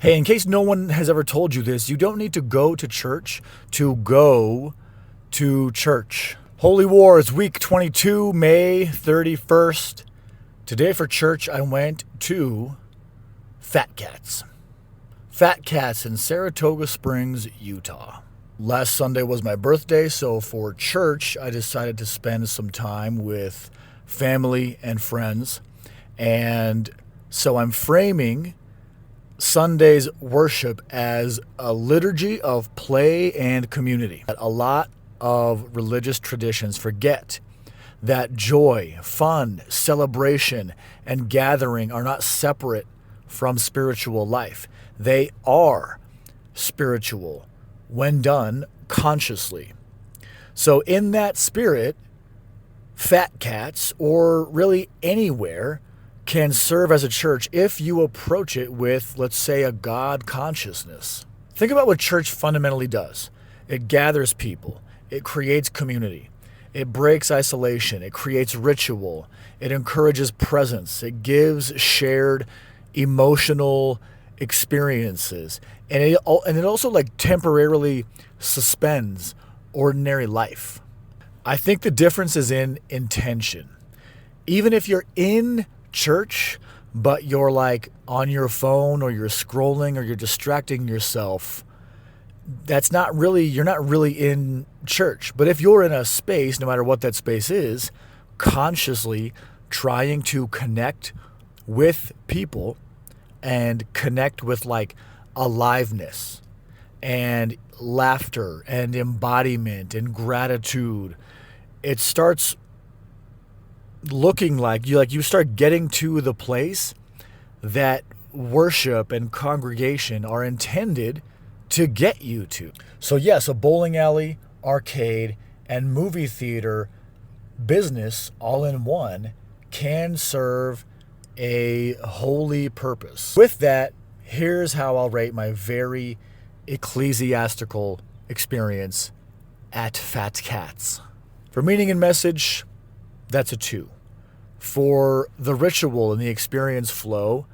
Hey, in case no one has ever told you this, you don't need to go to church to go to church. Holy Wars, week 22, May 31st. Today for church, I went to Fat Cats. Fat Cats in Saratoga Springs, Utah. Last Sunday was my birthday, so for church, I decided to spend some time with family and friends. And so I'm framing Sunday's worship as a liturgy of play and community. A lot of religious traditions forget that joy, fun, celebration, and gathering are not separate from spiritual life. They are spiritual when done consciously. So, in that spirit, Fat Cats, or really anywhere, can serve as a church if you approach it with, let's say, a God consciousness. Think about what church fundamentally does. It gathers people, it creates community, it breaks isolation, it creates ritual, it encourages presence, it gives shared emotional experiences, and it also like temporarily suspends ordinary life. I think the difference is in intention. Even if you're in church, but you're like on your phone or you're scrolling or you're distracting yourself, you're not really in church. But if you're in a space, no matter what that space is, consciously trying to connect with people and connect with like aliveness and laughter and embodiment and gratitude, it starts looking like you start getting to the place that worship and congregation are intended to get you to. So yes, a bowling alley, arcade, and movie theater business all in one can serve a holy purpose. With that, here's how I'll rate my very ecclesiastical experience at Fat Cats. For meaning and message, that's a 2. For the ritual and the experience flow,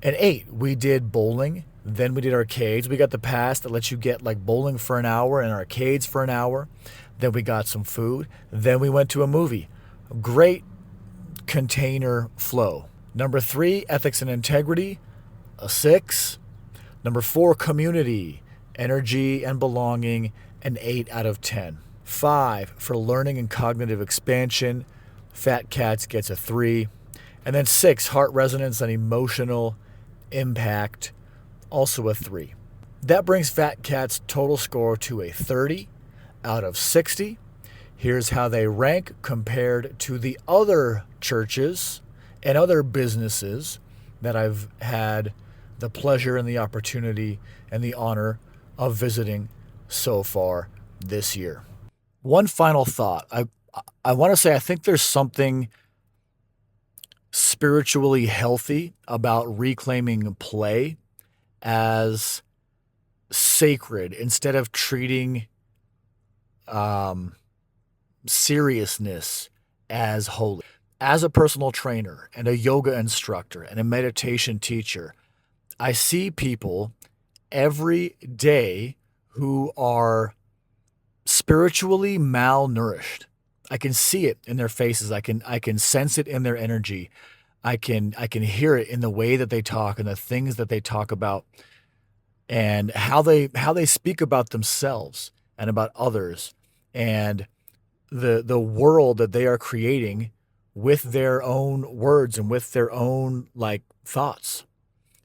an 8. We did bowling, then we did arcades. We got the pass that lets you get like bowling for an hour and arcades for an hour. Then we got some food. Then we went to a movie. Great container flow. Number 3, ethics and integrity, a 6. Number 4, community, energy and belonging, an 8 out of 10. 5, for learning and cognitive expansion, Fat Cats gets a 3. And then 6, heart resonance and emotional impact, also a 3. That brings Fat Cats' total score to a 30 out of 60. Here's how they rank compared to the other churches and other businesses that I've had the pleasure and the opportunity and the honor of visiting so far this year. One final thought. I want to say I think there's something spiritually healthy about reclaiming play as sacred instead of treating seriousness as holy. As a personal trainer and a yoga instructor and a meditation teacher, I see people every day who are spiritually malnourished. I can see it in their faces. I can sense it in their energy. I can hear it in the way that they talk and the things that they talk about and how they speak about themselves and about others and the world that they are creating with their own words and with their own like thoughts.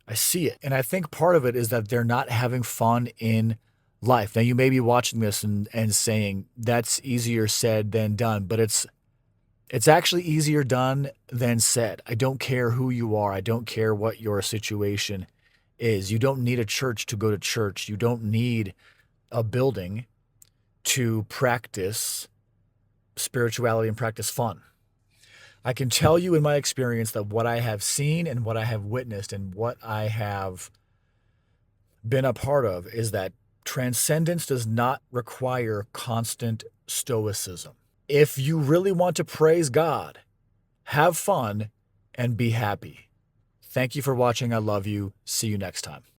I see it. And I think part of it is that they're not having fun in life. Now you may be watching this and saying that's easier said than done, but it's actually easier done than said. I don't care who you are. I don't care what your situation is. You don't need a church to go to church. You don't need a building to practice spirituality and practice fun. I can tell you in my experience that what I have seen and what I have witnessed and what I have been a part of is that transcendence does not require constant stoicism. If you really want to praise God, have fun and be happy. Thank you for watching. I love you. See you next time.